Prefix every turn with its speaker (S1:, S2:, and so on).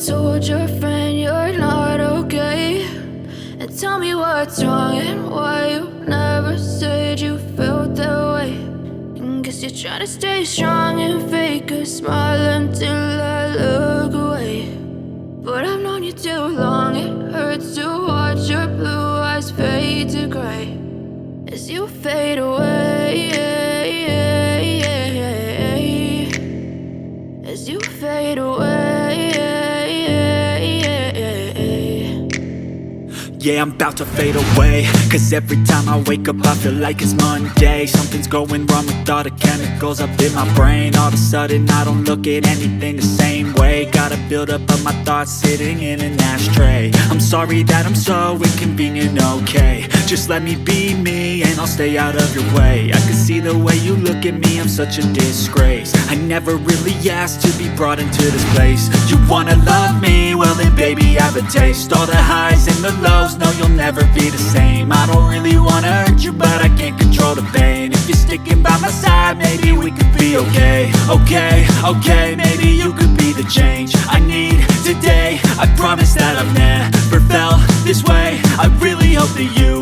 S1: told your friend you're not okay? And tell me what's wrong and why you never said you felt that way. And guess you're trying to stay strong and fake a smile until I look away. But I've known you too long, it hurts to watch your blue eyes fade to gray as you fade away, as you fade away.
S2: Yeah, I'm about to fade away, cause every time I wake up I feel like it's Monday. Something's going wrong with all the chemicals up in my brain. All of a sudden I don't look at anything the same way. Gotta build up of my thoughts sitting in an ashtray. I'm sorry that I'm so inconvenient, okay? Just let me be me and I'll stay out of your way. I can see the way you look at me, I'm such a disgrace. I never really asked to be brought into this place. You wanna love me? Well then baby have a taste. All the highs and the lows, no you'll never be the same. I don't really wanna hurt you but I can't control the pain. If you're sticking by my side maybe we could be okay. Okay, maybe you could be the change I need today. I promise that I've never felt this way. I really hope that you